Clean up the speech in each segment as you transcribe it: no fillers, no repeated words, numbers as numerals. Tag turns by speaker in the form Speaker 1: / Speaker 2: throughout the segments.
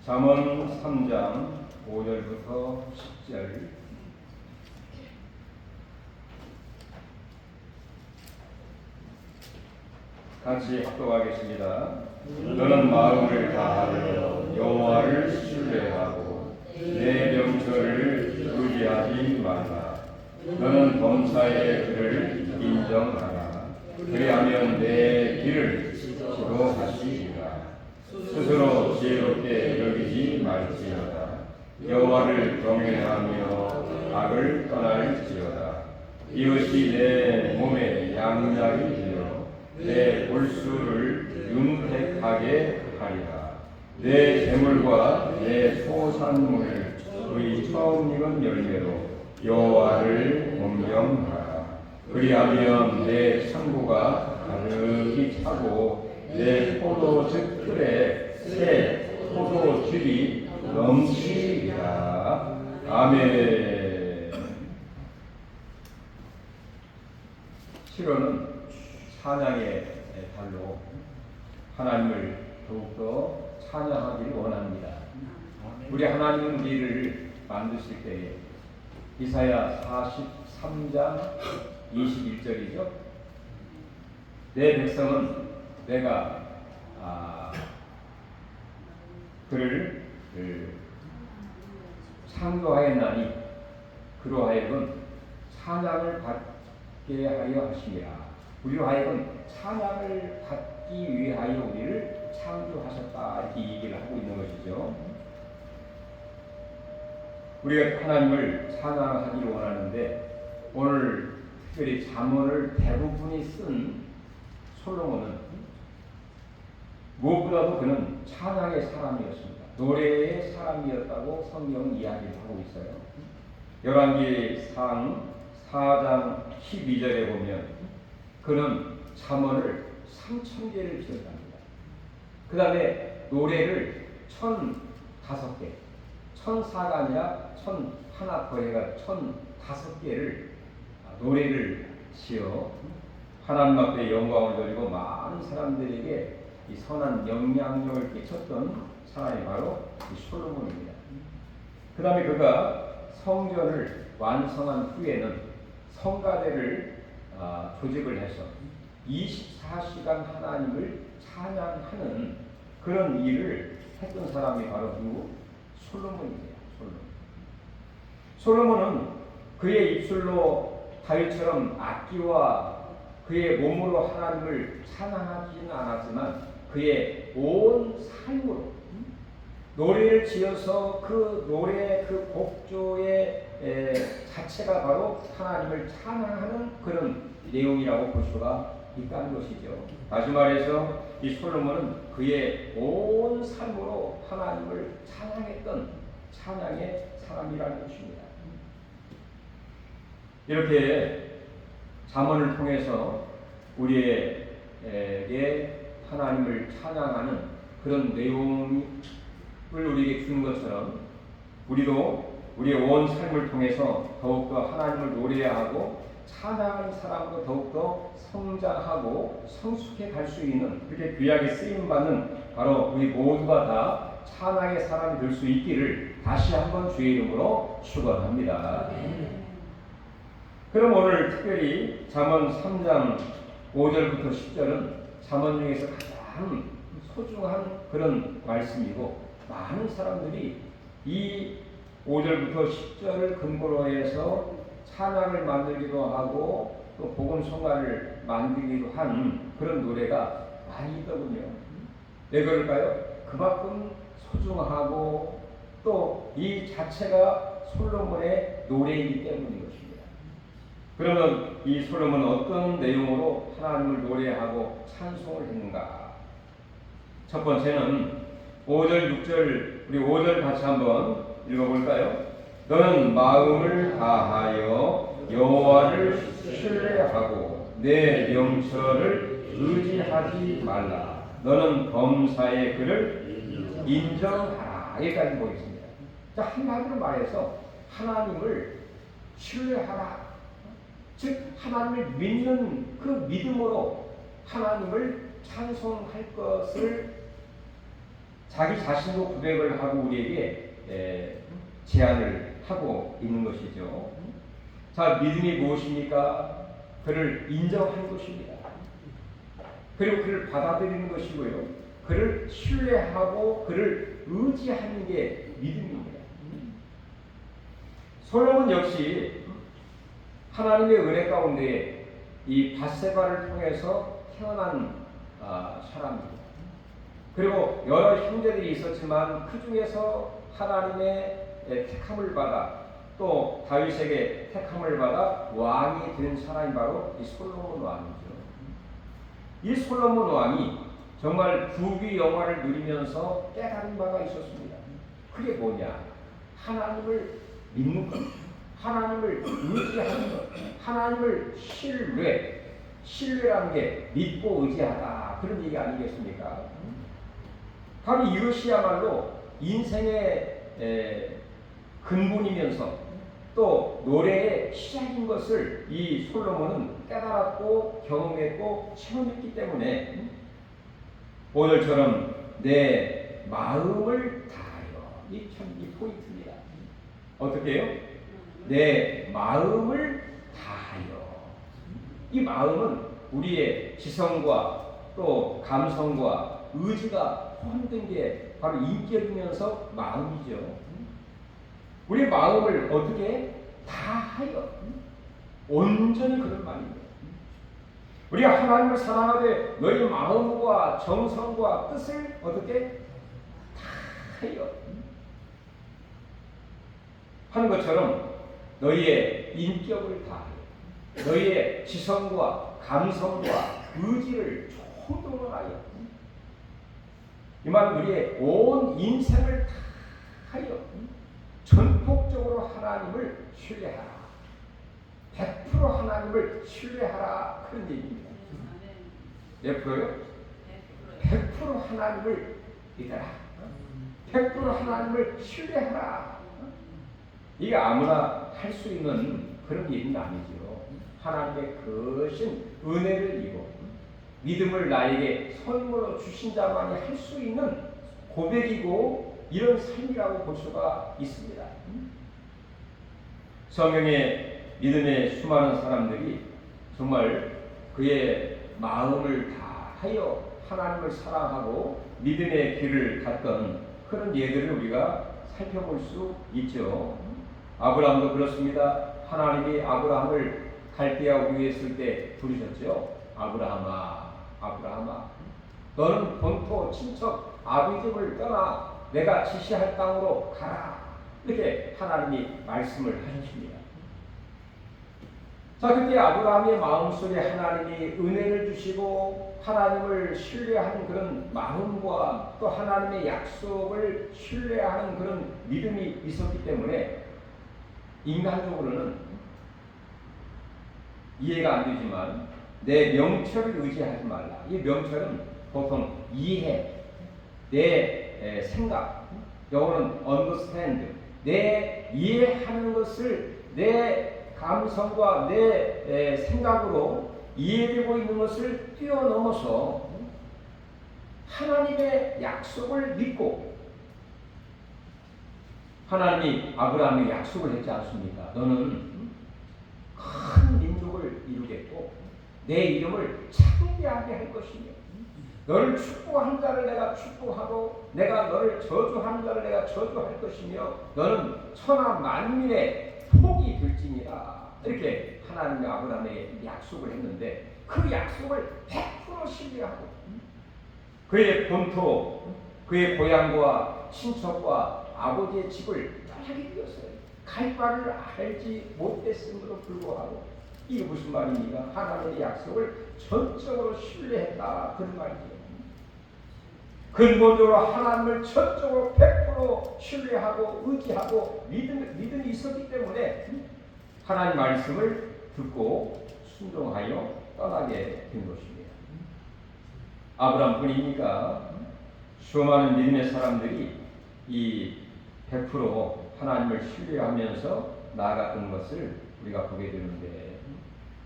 Speaker 1: 잠언 3장 5절부터 10절. 같이 합독하겠습니다. 너는 마음을 다하여 여호와를 신뢰하고 내 명철을 의지하지 말라. 너는 범사의 그를 인정하라. 그리하면 내 길을 지도하시리라. 스스로 지혜롭게 여기지 말지어다. 여호와를 경외하며 악을 떠날지어다. 이것이 내 몸에 양약이 되어 내 골수를 윤택하게 하리라. 내 재물과 내 소산물을 그의 처음 익은 열매로 여호와를 공경하라. 그리하면 내 창고가 가득히 차고 내 포도즙 틀에 새 포도즙이 넘치리라. 아멘. 시로는 찬양의 달로 하나님을 더욱더 찬양하기를 원합니다. 우리 하나님은 우리를 만드실 때에 이사야 43장 21절이죠. 내 백성은 내가 그를 창조하였나니 그로 하여금 찬양을 받게 하여 하시니라. 우리로 하여금 찬양을 받기 위하여 우리를 창조하셨다, 이렇게 얘기를 하고 있는 것이죠. 우리가 하나님을 찬양하기를 원하는데 오늘 특별히 잠언을 대부분이 쓴 솔로몬은 무엇보다도 그는 찬양의 사람이었습니다. 노래의 사람이었다고 성경은 이야기를 하고 있어요. 열왕기상 4장 12절에 보면 그는 잠언을 3,000개를 지었답니다. 그 다음에 노래를 1,005개, 1,004가 아니라 1,001 더해가 1,005개를 노래를 지어 하나님 앞에 영광을 돌리고 많은 사람들에게 이 선한 영향력을 끼쳤던 사람이 바로 이 솔로몬입니다. 그 다음에 그가 성전을 완성한 후에는 성가대를 조직을 해서 24시간 하나님을 찬양하는 그런 일을 했던 사람이 바로 누구? 솔로몬입니다. 솔로몬은 그의 입술로 다윗처럼 악기와 그의 몸으로 하나님을 찬양하지는 않았지만 그의 온 삶으로 노래를 지어서 그 노래 그 곡조의 자체가 바로 하나님을 찬양하는 그런 내용이라고 볼 수가 있다는 것이죠. 다시 말해서 이 솔로몬은 그의 온 삶으로 하나님을 찬양했던 찬양의 사람이라는 것입니다. 이렇게 잠언을 통해서 우리에게 하나님을 찬양하는 그런 내용을 우리에게 주는 것처럼 우리도 우리의 온 삶을 통해서 더욱더 하나님을 노래하고 찬양하는 사람으로 더욱더 성장하고 성숙해 갈 수 있는 그렇게 귀하게 쓰임받는 바로 우리 모두가 다 찬양의 사람이 될 수 있기를 다시 한번 주의 이름으로 축원합니다. 그럼 오늘 특별히 잠언 3장 5절부터 10절은 잠언 중에서 가장 소중한 그런 말씀이고 많은 사람들이 이 5절부터 10절을 근거로 해서 찬양을 만들기도 하고 또 복음성가를 만들기도 한 그런 노래가 많이 있더군요. 왜 그럴까요? 그만큼 소중하고 또 이 자체가 솔로몬의 노래이기 때문인 것입니다. 그러면 이 솔로몬은 어떤 내용으로 하나님을 노래하고 찬송을 했는가? 첫 번째는 5절, 6절, 우리 5절 같이 한번 읽어볼까요? 너는 마음을 다하여 여호와를 신뢰하고 내 명철을 의지하지 말라. 너는 범사의 그를 인정하라. 여기까지 보겠습니다. 자, 한마디로 말해서 하나님을 신뢰하라. 즉 하나님을 믿는 그 믿음으로 하나님을 찬송할 것을 자기 자신도 고백을 하고 우리에게 제안을 하고 있는 것이죠. 자, 믿음이 무엇입니까? 그를 인정하는 것입니다. 그리고 그를 받아들이는 것이고요. 그를 신뢰하고 그를 의지하는 게 믿음입니다. 솔로몬 역시 하나님의 은혜 가운데 이 밧세바를 통해서 태어난 사람입니다. 그리고 여러 형제들이 있었지만 그 중에서 하나님의 택함을 받아 또 다윗에게 택함을 받아 왕이 된 사람이 바로 이 솔로몬 왕이죠. 이 솔로몬 왕이 정말 부귀 영화를 누리면서 깨달은 바가 있었습니다. 그게 뭐냐? 하나님을 믿는 것, 하나님을 의지하는 것, 하나님을 신뢰라는 게 믿고 의지하다, 그런 얘기 아니겠습니까? 바로 이것이야말로 인생의 근본이면서 또 노래의 시작인 것을 이 솔로몬은 깨달았고 경험했고 체험했기 때문에 오늘처럼 내 마음을 다하여, 이 포인트입니다. 어떻게 해요? 내 마음을 다하여. 이 마음은 우리의 지성과 또 감성과 의지가 포함된 게 바로 인격이면서 마음이죠. 우리 마음을 어떻게 다하여, 온전히 그런 말입니다. 우리가 하나님을 사랑하되 너희 마음과 정성과 뜻을 어떻게 다하여 하는 것처럼 너희의 인격을 다하여, 너희의 지성과 감성과 의지를 총동원하여, 이 말 우리의 온 인생을 다하여 전폭적으로 하나님을 신뢰하라, 100% 하나님을 신뢰하라, 그런 얘기입니다. 몇 프로요? 100% 하나님을 믿어라, 100% 하나님을 신뢰하라. 이게 아무나 할 수 있는 그런 얘기는 아니죠. 하나님의 크신 은혜를 입고 믿음을 나에게 선물로 주신 자만이 할 수 있는 고백이고 이런 삶이라고 볼 수가 있습니다. 성경의 믿음의 수많은 사람들이 정말 그의 마음을 다하여 하나님을 사랑하고 믿음의 길을 갔던 그런 예들을 우리가 살펴볼 수 있죠. 아브라함도 그렇습니다. 하나님이 아브라함을 갈대아 우에 있을 때 부르셨죠. 아브라함아, 아브라함아, 너는 본토 친척 아비 집을 떠나 내가 지시할 땅으로 가라, 이렇게 하나님이 말씀을 하셨습니다. 자, 그때 아브라함의 마음속에 하나님이 은혜를 주시고 하나님을 신뢰하는 그런 마음과 또 하나님의 약속을 신뢰하는 그런 믿음이 있었기 때문에 인간적으로는 이해가 안 되지만 내 명철을 의지하지 말라. 이 명철은 보통 이해, 내 생각, 영어는 understand, 내 이해하는 것을 내 감성과 내 생각으로 이해되고 있는 것을 뛰어넘어서 하나님의 약속을 믿고, 하나님이 아브라함에게 약속을 했지 않습니까? 너는 큰 민족을 이루겠고 내 이름을 창대하게 할 것이며 너를 축복하는 자를 내가 축복하고 내가 너를 저주하는 자를 내가 저주할 것이며 너는 천하 만민의 복이 될지니라, 이렇게 하나님이 아브라함에게 약속을 했는데 그 약속을 100% 신뢰하고 그의 본토, 그의 고향과 친척과 아버지의 집을 떠나게 되었어요. 갈 바를 알지 못했음에도 불구하고, 이게 무슨 말입니까? 하나님의 약속을 전적으로 신뢰했다, 그런 말이에요. 근본적으로 하나님을 전적으로 100% 신뢰하고 의지하고 믿음이 있었기 때문에 하나님 말씀을 듣고 순종하여 떠나게 된 것입니다. 아브라함뿐입니까? 수많은 믿음의 사람들이 이 100% 하나님을 신뢰하면서 나아갔던 것을 우리가 보게 되는데,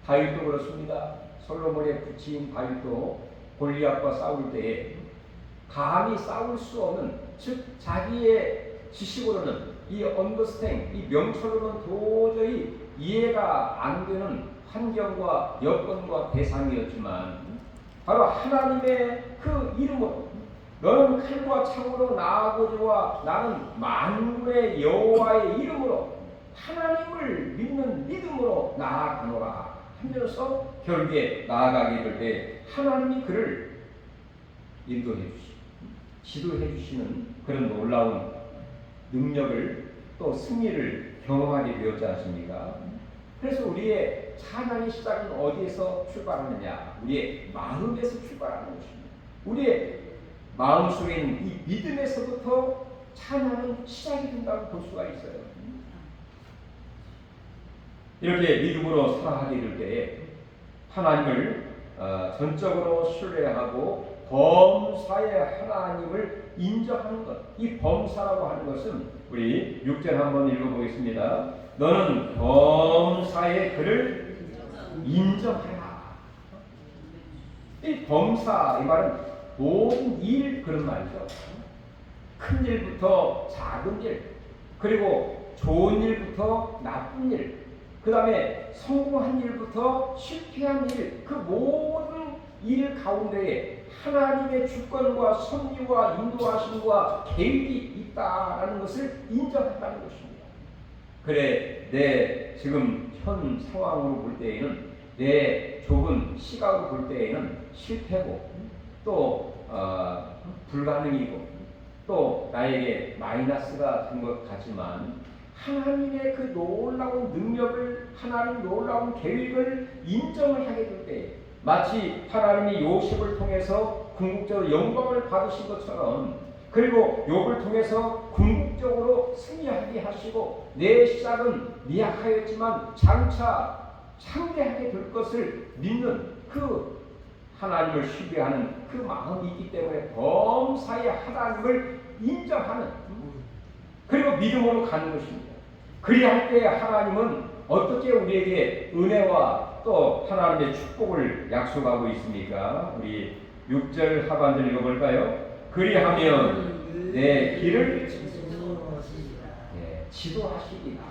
Speaker 1: 다윗도 그렇습니다. 솔로몬의 부친 다윗도 골리앗과 싸울 때에 감히 싸울 수 없는, 즉 자기의 지식으로는 이 언더스탠, 이 명철로는 도저히 이해가 안 되는 환경과 여건과 대상이었지만 바로 하나님의 그 이름으로 너는 칼과 창으로 나아오리와 나는 만군의 여호와의 이름으로 하나님을 믿는 믿음으로 나아가노라 하면서 결국에 나아가게 될 때 하나님이 그를 인도해 주시고 지도해 주시는 그런 놀라운 능력을 또 승리를 경험하게 되었지 않습니까? 그래서 우리의 찬양의 시작은 어디에서 출발하느냐? 우리의 마음에서 출발하는 것입니다. 우리의 마음속에 있는 이 믿음에서부터 찬양은 시작이 된다고 볼 수가 있어요. 이렇게 믿음으로 살아가게 될 때에 하나님을 전적으로 신뢰하고 범사의 하나님을 인정하는 것, 이 범사라고 하는 것은 우리 6절 한번 읽어보겠습니다. 너는 범사의 그를 인정하라. 이 범사, 이 말은 모든 일 그런 말이죠. 큰 일부터 작은 일, 그리고 좋은 일부터 나쁜 일, 그 다음에 성공한 일부터 실패한 일, 그 모든 일 가운데에 하나님의 주권과 섭리와 인도하심과 계획이 있다라는 것을 인정한다는 것입니다. 그래, 내 지금 현 상황으로 볼 때에는, 내 좁은 시각으로 볼 때에는 실패고 또 불가능이고 또 나에게 마이너스가 된 것 같지만 하나님의 그 놀라운 능력을, 하나님 놀라운 계획을 인정을 하게 될 때 마치 하나님이 요셉을 통해서 궁극적으로 영광을 받으신 것처럼, 그리고 욥을 통해서 궁극적으로 승리하게 하시고 내 시작은 미약하였지만 장차 창대하게 될 것을 믿는 그 하나님을 신뢰하는 그 마음이 있기 때문에 범사의 하나님을 인정하는, 그리고 믿음으로 가는 것입니다. 그리할 때 하나님은 어떻게 우리에게 은혜와 또 하나님의 축복을 약속하고 있습니까? 우리 6절 하반절 읽어볼까요? 그리하면 내 길을 지도하시리라.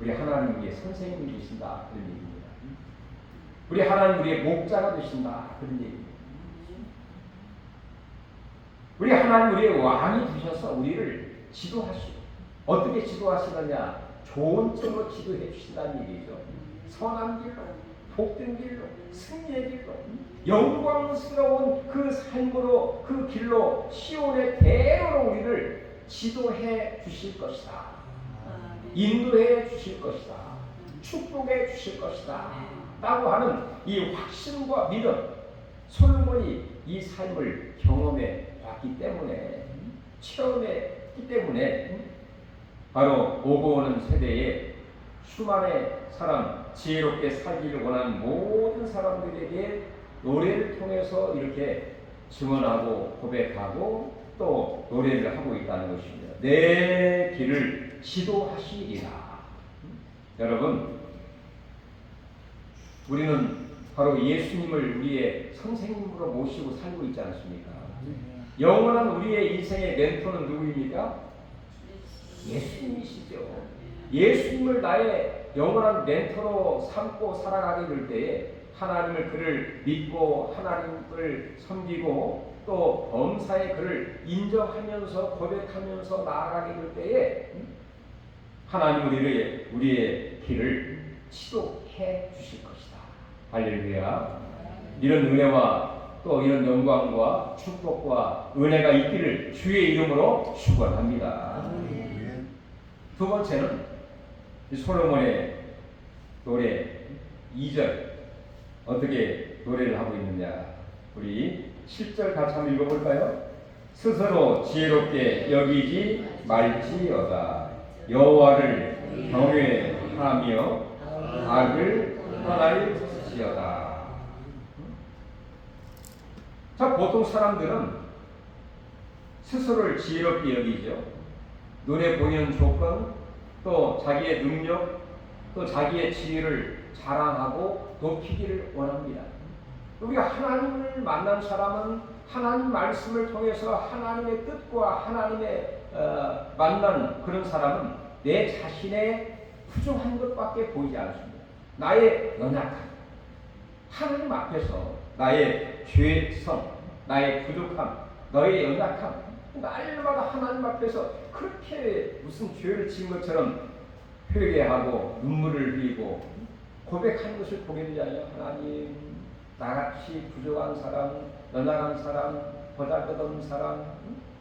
Speaker 1: 우리 하나님 우리의 선생님이 되신다, 그런 얘기입니다. 우리 하나님 우리의 목자가 되신다, 그런 얘기입니다. 우리 하나님 우리의 왕이 되셔서 우리를 지도하시고, 어떻게 지도하시느냐? 좋은 쪽으로 지도해 주신다는 얘기죠. 선한 길로, 복된 길로, 승리의 길로, 영광스러운 그 삶으로, 그 길로, 시온의 대로로 우리를 지도해 주실 것이다. 인도해 주실 것이다. 축복해 주실 것이다. 라고 하는 이 확신과 믿음, 솔로몬이 이 삶을 경험해 봤기 때문에, 체험했기 때문에 바로 오고 오는 세대에 수많은 사람, 지혜롭게 살기를 원하는 모든 사람들에게 노래를 통해서 이렇게 증언하고 고백하고 또 노래를 하고 있다는 것입니다. 내 길을 지도하시리라. 여러분, 우리는 바로 예수님을 우리의 선생님으로 모시고 살고 있지 않습니까? 영원한 우리의 인생의 멘토는 누구입니까? 예수님이시죠. 예수님을 나의 영원한 멘토로 삼고 살아가게 될 때에 하나님을 그를 믿고 하나님을 섬기고 또 범사의 그를 인정하면서 고백하면서 나아가게 될 때에 하나님 우리의 길을 지도해 주실 것이다. 할렐루야. 이런 은혜와 또 이런 영광과 축복과 은혜가 있기를 주의 이름으로 축원합니다. 두 번째는 솔로몬의 노래 2절 어떻게 노래를 하고 있느냐, 우리 7절 같이 한번 읽어볼까요? 스스로 지혜롭게 여기지 말지어다. 여호와를 경외하며 악을 떠날지어다. 자, 보통 사람들은 스스로를 지혜롭게 여기죠. 눈에 보이는 조건, 또 자기의 능력, 또 자기의 지혜를 자랑하고 높이기를 원합니다. 우리가 하나님을 만난 사람은 하나님 말씀을 통해서 하나님의 뜻과 하나님의 만난 그런 사람은 내 자신의 부족한 것밖에 보이지 않습니다. 나의 연약함, 하나님 앞에서 나의 죄성, 나의 부족함, 너의 연약함, 날마다 하나님 앞에서 그렇게 무슨 죄를 지은 것처럼 회개하고 눈물을 흘리고 고백하는 것을 보게 되잖아요. 하나님, 나같이 부족한 사람, 연약한 사람, 보잘것없는 사람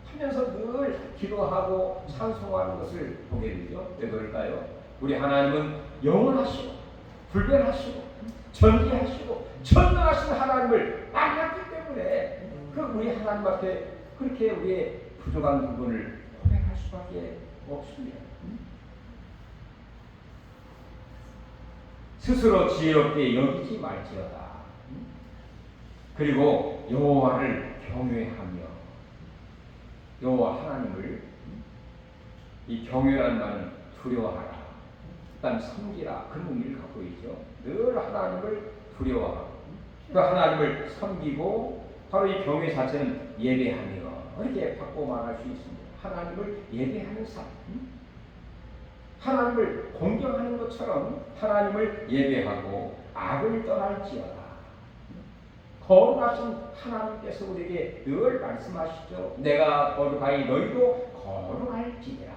Speaker 1: 하면서 늘 기도하고 찬송하는 것을 보게 되죠. 왜 그럴까요? 우리 하나님은 영원하시고 불변하시고 전지하시고 전능하신 하나님을 만났기 때문에 그 우리 하나님 앞에 그렇게 우리의 부족한 부분을 고백할 수밖에 없습니다. 스스로 지혜롭게 여기지 말지어다. 그리고 여호와를 경외하며, 여호와 하나님을, 이 경외라는 말은 두려워하라, 일단 섬기라, 그런 의미를 갖고 있죠. 늘 하나님을 두려워하고 그 하나님을 섬기고, 바로 이 경외 자체는 예배하며, 이렇게 바꿔 말할 수 있습니다. 하나님을 예배하는 삶, 하나님을 공경하는 것처럼 하나님을 예배하고 악을 떠날지어다. 거룩하신 하나님께서 우리에게 늘 말씀하시죠. 내가 거룩하니 너희도 거룩할지니라.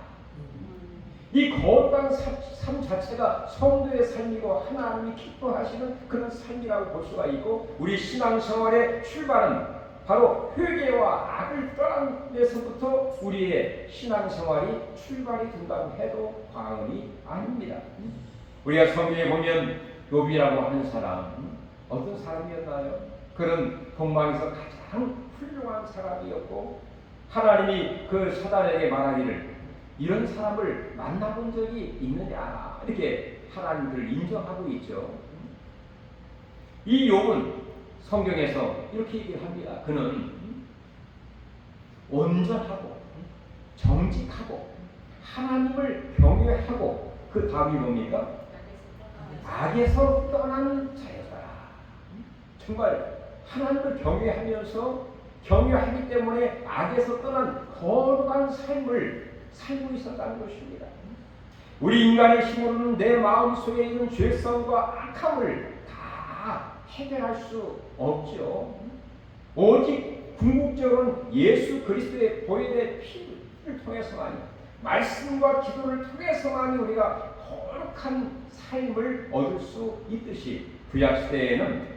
Speaker 1: 이 거룩한 삶 자체가 성도의 삶이고 하나님이 기뻐하시는 그런 삶이라고 볼 수가 있고, 우리 신앙생활의 출발은 바로 회개와 악을 떠난 데서부터 우리의 신앙생활이 출발이 된다고 해도 과언이 아닙니다. 우리가 성경에 보면 욥이라고 하는 사람, 어떤 사람이었나요? 그런 동방에서 가장 훌륭한 사람이었고, 하나님이 그 사단에게 말하기를 이런 사람을 만나본 적이 있느냐, 이렇게 하나님을 인정하고 있죠. 이 욥은 성경에서 이렇게 얘기를 합니다. 그는 온전하고 정직하고 하나님을 경외하고, 그 답이 뭡니까? 악에서 떠난 자였더라. 정말 하나님을 경외하기 때문에 악에서 떠난 거룩한 삶을 살고 있었다는 것입니다. 우리 인간의 힘으로는 내 마음속에 있는 죄성과 악함을 다 해결할 수 없죠. 오직 궁극적으로는 예수 그리스도의 보혈의 피를 통해서만이, 말씀과 기도를 통해서만이 우리가 거룩한 삶을 얻을 수 있듯이, 구약시대에는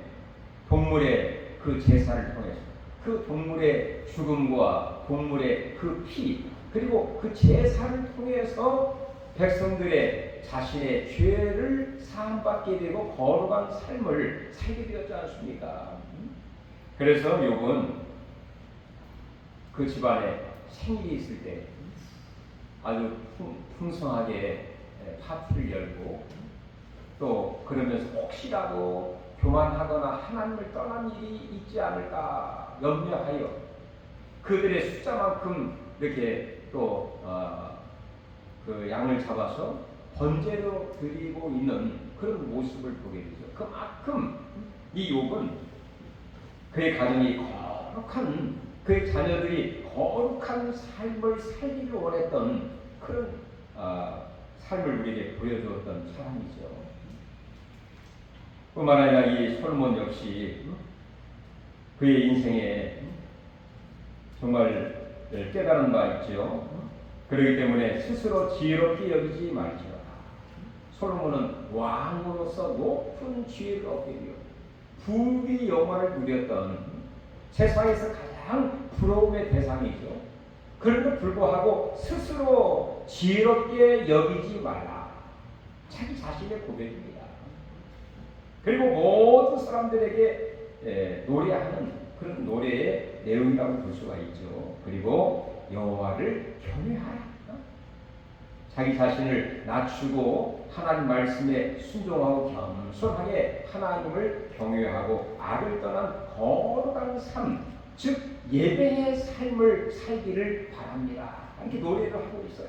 Speaker 1: 동물의 그 제사를 통해서, 그 동물의 죽음과 동물의 그 피, 그리고 그 제사를 통해서 백성들의 자신의 죄를 사함받게 되고 거룩한 삶을 살게 되었지 않습니까? 그래서 욥은 그 집안에 생일이 있을 때 아주 풍성하게 파티를 열고, 또 그러면서 혹시라도 교만하거나 하나님을 떠난 일이 있지 않을까 염려하여 그들의 숫자만큼 이렇게 또 그 양을 잡아서 번제로 드리고 있는 그런 모습을 보게 되죠. 그만큼 이 욥은 그의 가정이 거룩한, 그의 자녀들이 거룩한 삶을 살기를 원했던 그런 삶을 우리에게 보여주었던 사람이죠. 뿐만 아니라 이 솔몬 역시 그의 인생에 정말 깨달은 바 있죠. 그렇기 때문에 스스로 지혜롭게 여기지 말지어다. 솔로몬은 왕으로서 높은 지혜를 얻게 되어 부귀 영화를 누렸던 세상에서 가장 부러움의 대상이죠. 그런데 불구하고 스스로 지혜롭게 여기지 말라, 자기 자신의 고백입니다. 그리고 모든 사람들에게 노래하는 그런 노래의 내용이라고 볼 수가 있죠. 그리고 여호와를 경외하라. 자기 자신을 낮추고 하나님 말씀에 순종하고 겸손하게 하나님을 경외하고 악을 떠난 거룩한 삶, 즉 예배의 삶을 살기를 바랍니다. 이렇게 노래를 하고 있어요.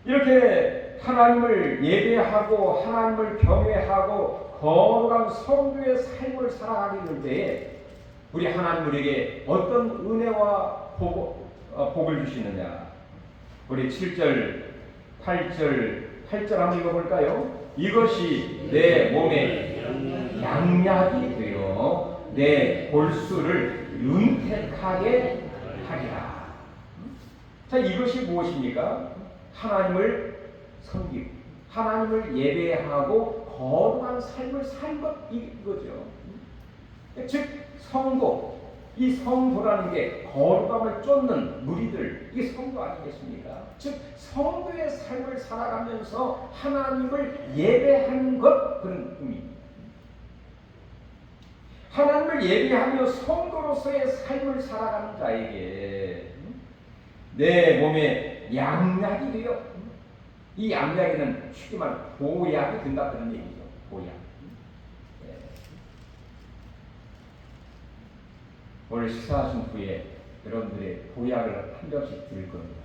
Speaker 1: 이렇게 하나님을 예배하고 하나님을 경외하고 거룩한 성도의 삶을 살아가게 될 때에 우리 하나님 우리에게 어떤 은혜와 복을 주시느냐. 우리 7절, 8절 한번 읽어볼까요? 이것이 내 몸에 양약이 되어 내 골수를 윤택하게 하리라. 자, 이것이 무엇입니까? 하나님을 섬기고 하나님을 예배하고 거룩한 삶을 산 것 이거죠. 즉 성도, 이 성도라는 게 거룩함을 쫓는 무리들, 이게 성도 아니겠습니까? 즉 성도의 삶을 살아가면서 하나님을 예배하는 것, 그런 의미입니다. 하나님을 예배하며 성도로서의 삶을 살아가는 자에게 내 몸에 양약이 되어, 이 양약에는 쉽게 말해 보약이 된다 그런 얘기죠. 보약. 네. 오늘 식사하신 후에 여러분들의 보약을 한 병씩 드릴 겁니다.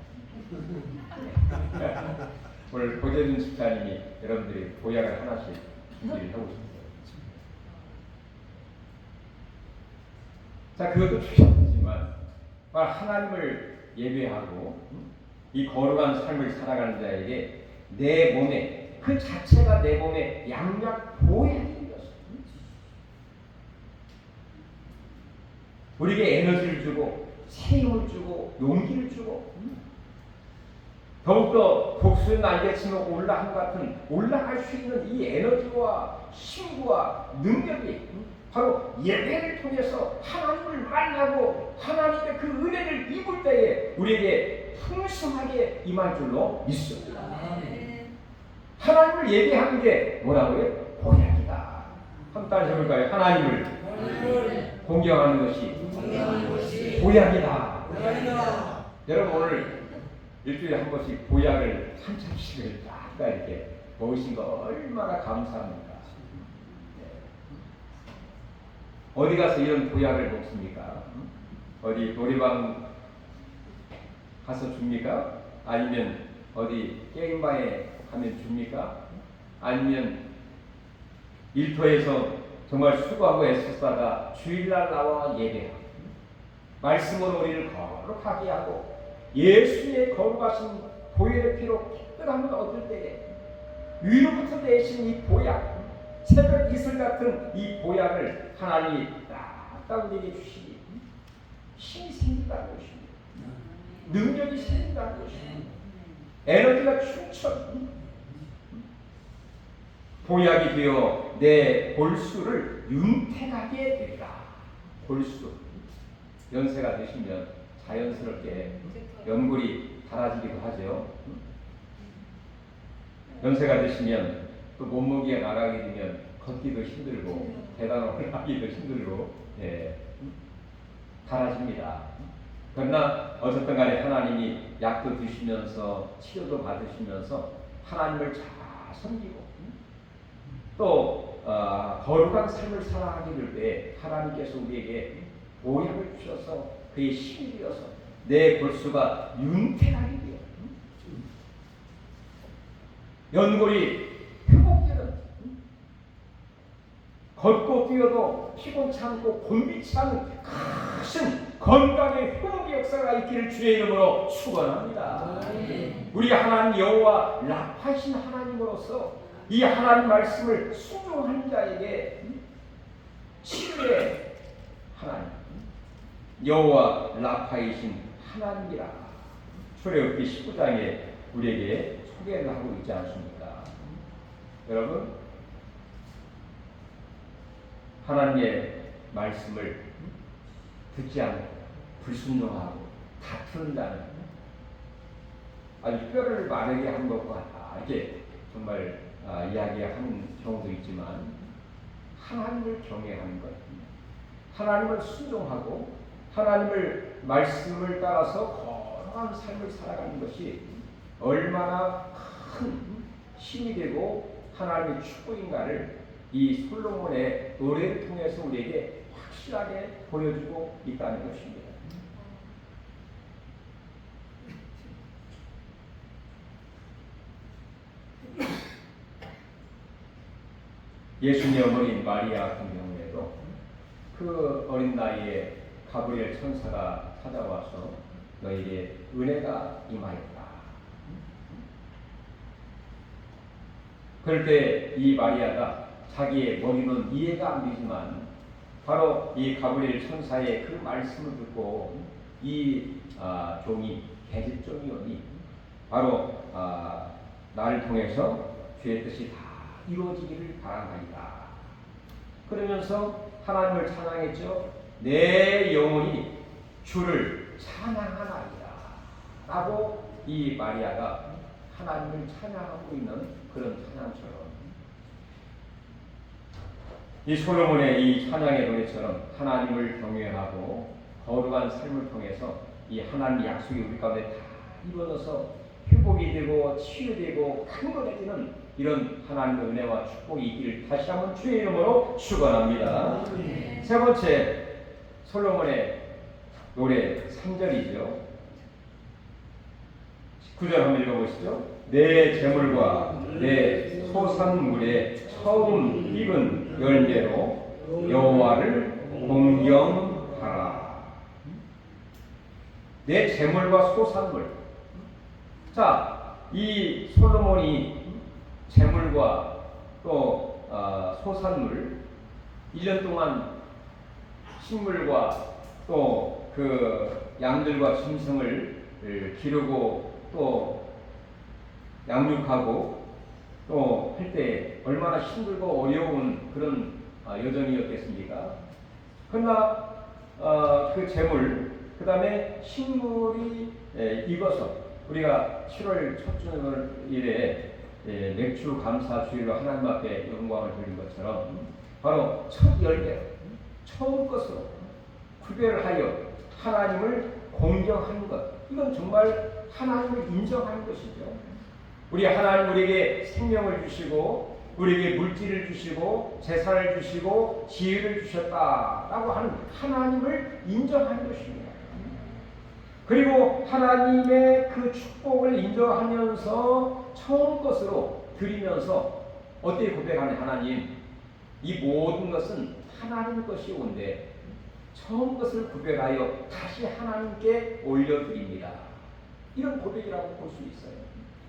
Speaker 1: 오늘 고재준 집사님이 여러분들의 보약을 하나씩 준비를 하고 있습니다. 자, 그것도 중요하지만 하나님을 예배하고 이 거룩한 삶을 살아가는 자에게 내 몸에, 그 자체가 내 몸에 양약 보약이 되었어. 우리에게 에너지를 주고 새 힘을 주고 용기를 주고 더욱더 독수리 날개치며 올라간 것 같은 올라갈 수 있는 이 에너지와 힘과 능력이 바로 예배를 통해서 하나님을 만나고 하나님의 그 은혜를 입을 때에 우리에게 풍성하게 임할 줄로 믿습니다. 하나님을 예배하는 게 뭐라고요? 보약이다. 한번 따라서 해볼까요? 하나님을 공경하는 것이 보약이다. 여러분 오늘 일주일에 한 번씩 보약을 한 참씩을 딱 이렇게 먹으신 거 얼마나 감사합니까? 어디 가서 이런 보약을 먹습니까? 어디 노래방 가서 줍니까? 아니면 어디 게임방에 가면 줍니까? 아니면 일터에서 정말 수고하고 애쓰다가 주일날 나와 예배하고 말씀으로 우리를 거룩하게 하고 예수의 거룩하신 보혈의 피로 깨끗함을 얻을 때에 위로부터 내신 이 보약, 새벽 이슬 같은 이 보약을 하나님이 딱 우리에게 주시니 힘이 생긴다는 것입니다. 능력이 생긴다는 것입니다. 에너지가 충천, 보약이 되어 내 골수를 윤택하게 되리라. 골수, 연세가 드시면 자연스럽게 연골이 닳아지기도 하죠. 연세가 드시면 또 몸무게가 나가게 되면 걷기도 힘들고 계단을 하기도 힘들고 닳아집니다. 그러나 어쨌든 간에 하나님이 약도 드시면서 치료도 받으시면서 하나님을 잘 섬기고 또 거룩한 삶을 살아가게 될 때 하나님께서 우리에게 보약을 주셔서 그의 힘이 되어서 내 골수가 윤택하게 돼요. 연골이 회복되는, 걷고 뛰어도 피곤치 않고 곤비치 않은 큰 건강의 회복의 역사가 있기를 주의 이름으로 축원합니다. 우리 하나님 여호와 라파이신 하나님으로서 이 하나님 말씀을 순종하는 자에게 치료의 하나님 여호와 라파이신 하나님이라 출애굽기 19장에 우리에게 소개를 하고 있지 않습니까? 여러분, 하나님의 말씀을 듣지 않고 불순종하고 다투는 자는 아주 뼈를 마르게 한 것과 같다. 이렇게 정말 이야기하는 경우도 있지만 하나님을 경외하는 것, 하나님을 순종하고 하나님을 말씀을 따라서 거룩한 삶을 살아가는 것이 얼마나 큰 힘이 되고 하나님의 축복인가를 이 솔로몬의 노래를 통해서 우리에게 확실하게 보여주고 있다는 것입니다. 예수님의 어머니 마리아 같은 경우에도 그 어린 나이에 가브리엘 천사가 찾아와서 너에게 은혜가 임하였다. 그럴 때 이 마리아가 자기의 머리는 이해가 안 되지만 바로 이 가브리엘 천사의 그 말씀을 듣고 이 종이 계집종이오니 바로 나를 통해서 주의 뜻이 다 이루어지기를 바라나이다. 그러면서 하나님을 찬양했죠. 내 영혼이 주를 찬양하나이다 라고 이 마리아가 하나님을 찬양하고 있는 그런 찬양처럼 이 솔로몬의 이 찬양의 노래처럼 하나님을 경외하고 거룩한 삶을 통해서 이 하나님의 약속이 우리 가운데 다 이루어져서 회복이 되고 치유되고 강건해지는 이런 하나님의 은혜와 축복이 있기를 다시 한번 주의 이름으로 축원합니다. 세 번째 솔로몬의 노래 3절이죠. 9절 한번 읽어보시죠. 내 재물과 내 소산물의 처음 익은 열매로 여호와를 공경하라. 내 재물과 소산물. 자, 이 솔로몬이 재물과 또 소산물 1년 동안 식물과 또 그 양들과 짐승을 기르고 또 양육하고 또 할 때 얼마나 힘들고 어려운 그런 여정이었겠습니까? 그러나 그 재물 그 다음에 식물이 익어서 우리가 7월 첫 주일에 맥주 감사 주일로 하나님 앞에 영광을 드린 것처럼 바로 첫 열매 처음 것으로 구별하여 하나님을 공경하는 것, 이건 정말 하나님을 인정하는 것이죠. 우리 하나님 우리에게 생명을 주시고 우리에게 물질을 주시고 재산을 주시고 지혜를 주셨다라고 하는 하나님을 인정하는 것입니다. 그리고 하나님의 그 축복을 인정하면서 처음 것으로 드리면서 어떻게 고백하는 하나님, 이 모든 것은 하나님 것이 온데 처음 것을 구별하여 다시 하나님께 올려드립니다. 이런 고백이라고 볼 수 있어요.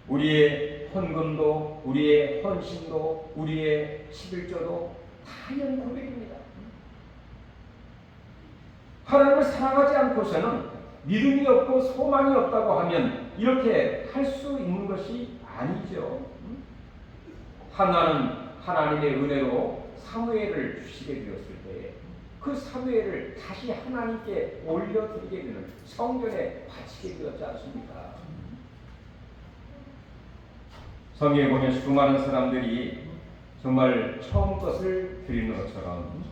Speaker 1: 우리의 헌금도 우리의 헌신도 우리의 11조도 다 이런 고백입니다. 하나님을 사랑하지 않고서는 믿음이 없고 소망이 없다고 하면 이렇게 할 수 있는 것이 아니죠. 하나는 하나님의 은혜로 사무엘을 주시게 되었을 때 그 사무엘을 다시 하나님께 올려드리게 되는 성전에 바치게 되었지 않습니까? 성경에 보면 수많은 사람들이 정말 처음 것을 드리는 것처럼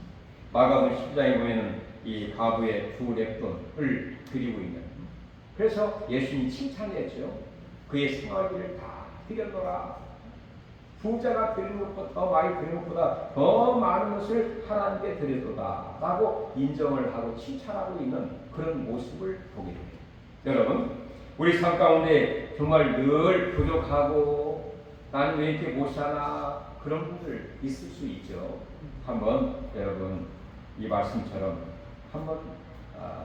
Speaker 1: 마가복음 10장에 보면 이 과부의 두 렙돈을 드리고 있는, 그래서 예수님이 칭찬했죠. 그의 생활비를 다 드렸노라. 부자가 드리는 것보다 더 많이 드리는 것보다 더 많은 것을 하나님께 드려도다 라고 인정을 하고 칭찬하고 있는 그런 모습을 보게 됩니다. 여러분, 우리 삶 가운데 정말 늘 부족하고 나는 왜 이렇게 못 사나 그런 분들 있을 수 있죠. 한번 여러분 이 말씀처럼 한번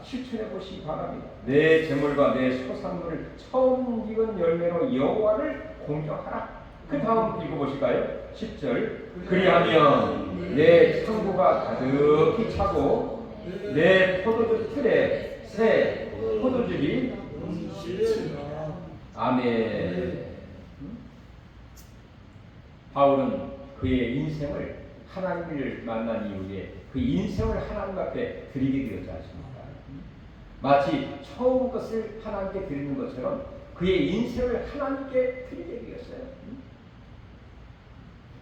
Speaker 1: 실천해 보시기 바랍니다. 내 재물과 내 소산물을 처음 익은 열매로 여호와를 공경하라. 그 다음 읽어보실까요? 10절. 그리하면 내 창고가 가득히 차고 내 포도주 틀에 새 포도즙이 아멘. 바울은 그의 인생을 하나님을 만난 이후에 그 인생을 하나님 앞에 드리게 되었지 않습니까? 마치 처음 것을 하나님께 드리는 것처럼 그의 인생을 하나님께 드리게 되었어요.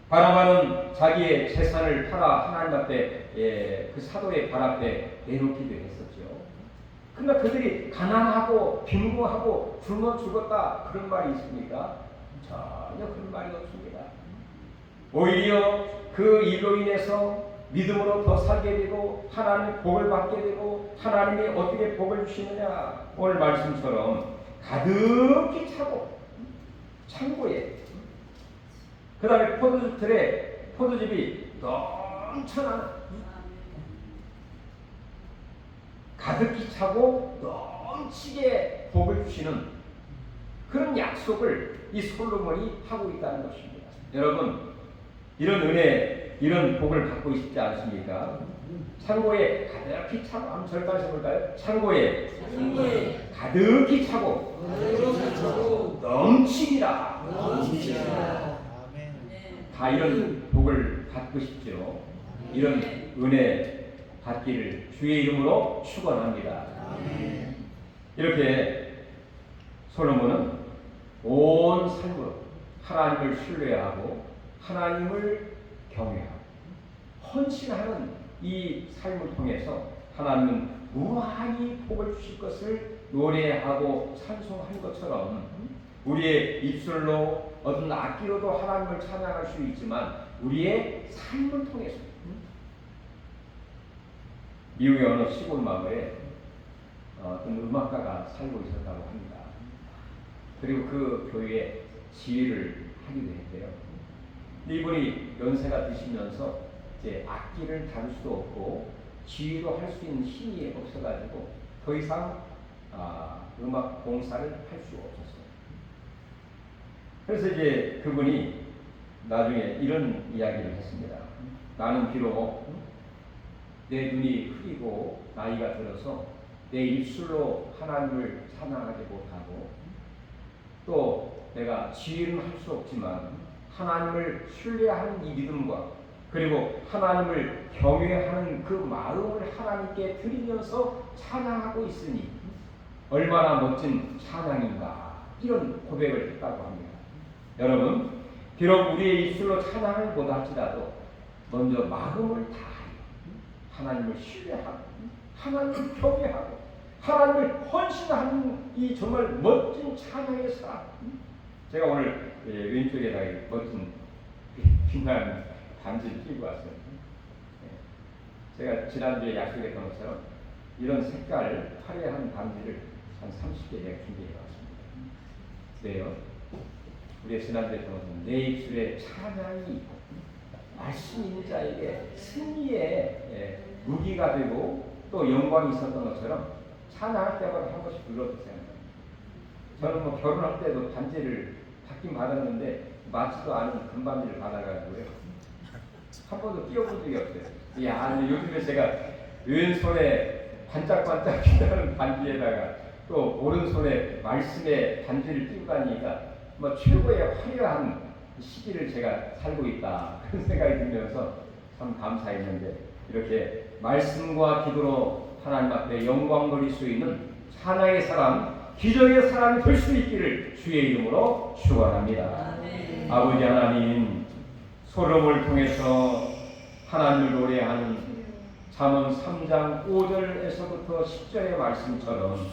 Speaker 1: 바나바는 자기의 재산을 팔아 하나님 앞에 그 사도의 발 앞에 내놓기도 했었죠. 그러나 그들이 가난하고 빈곤하고 굶어 죽었다 그런 말이 있습니까? 전혀 그런 말이 없습니다. 오히려 그 일로 인해서 믿음으로 더 살게 되고 하나님의 복을 받게 되고 하나님이 어떻게 복을 주시느냐, 오늘 말씀처럼 가득히 차고 창고에 그 다음에 포도즙 틀에 포도즙이 넘쳐나는 가득히 차고 넘치게 복을 주시는 그런 약속을 이 솔로몬이 하고 있다는 것입니다. 여러분, 이런 은혜, 이런 복을 받고 싶지 않습니까? 창고에 가득히 차고, 한번 절까지 해볼까요? 창고에 가득히 차고 넘치리라. 다 이런 복을 받고 싶죠. 이런 은혜 받기를 주의 이름으로 축원합니다. 이렇게 솔로몬은 온 삶으로 하나님을 신뢰하고 하나님을 경외하고 헌신하는 이 삶을 통해서 하나님은 무한히 복을 주실 것을 노래하고 찬송한 것처럼 우리의 입술로 어떤 악기로도 하나님을 찬양할 수 있지만 우리의 삶을 통해서 미국의 어느 시골 마을에 어떤 음악가가 살고 있었다고 합니다. 그리고 그 교회에 지휘를 하기도 했대요. 이분이 연세가 드시면서 이제 악기를 다룰 수도 없고 지휘도 할 수 있는 힘이 없어가지고 더 이상 음악 봉사를 할 수 없었어요. 그래서 이제 그분이 나중에 이런 이야기를 했습니다. 나는 비록 내 눈이 흐리고 나이가 들어서 내 입술로 하나님을 찬양하지 못하고 또 내가 지휘는 할 수 없지만 하나님을 신뢰하는 이 믿음과 그리고 하나님을 경외하는 그 마음을 하나님께 드리면서 찬양하고 있으니 얼마나 멋진 찬양인가, 이런 고백을 했다고 합니다. 여러분, 비록 우리의 입술로 찬양을 못할지라도 먼저 마음을 다하여 하나님을 신뢰하고 하나님을 경외하고 하나님을 헌신하는 이 정말 멋진 찬양의 삶. 제가 오늘 왼쪽에다가 멋진 빛나는 반지를 끼고 왔어요. 제가 지난주에 약속했던 것처럼 이런 색깔 화려한 반지를 한 30개 내가 준비해 왔습니다. 그래요. 우리 지난주에 했던 것은 내 입술에 찬양이 있고 말씀 있는 자에게 승리의 무기가 되고 또 영광이 있었던 것처럼 찬양할 때마다 한 번씩 불러주세요. 저는 뭐 결혼할 때도 반지를 받긴 받았는데 맞지도 않은 금반지를 받아가지고요. 한 번도 끼워본 적이 없어요. 야, 요즘에 제가 왼손에 반짝반짝 빛나는 반지에다가 또 오른손에 말씀의 반지를 끼고 다니니까 뭐 최고의 화려한 시기를 제가 살고 있다, 그런 생각이 들면서 참 감사했는데 이렇게 말씀과 기도로 하나님 앞에 영광 돌릴 수 있는 찬양의 사람, 기적의 사람이 될 수 있기를 주의 이름으로 축원합니다. 아버지 하나님, 솔로몬을 통해서 하나님을 노래하는 잠언 3장 5절에서부터 10절의 말씀처럼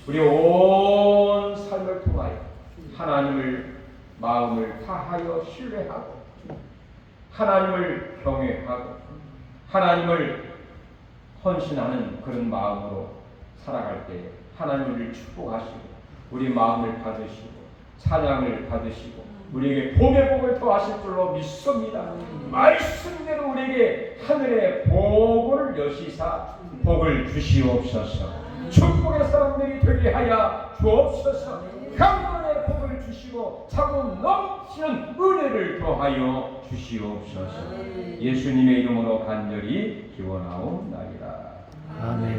Speaker 1: 우리 온 삶을 통하여 하나님을 마음을 다하여 신뢰하고 하나님을 경외하고 하나님을 헌신하는 그런 마음으로 살아갈 때 하나님을 축복하시고 우리 마음을 받으시고 찬양을 받으시고 우리에게 복의 복을 더하실 줄로 믿습니다. 말씀대로 우리에게 하늘의 복을 여시사 복을 주시옵소서. 축복의 사람들이 되게 하여 주옵소서. 강건의 복을 주시고 차고 넘치는 은혜를 더하여 주시옵소서. 예수님의 이름으로 간절히 기원하옵나이다.
Speaker 2: 아멘.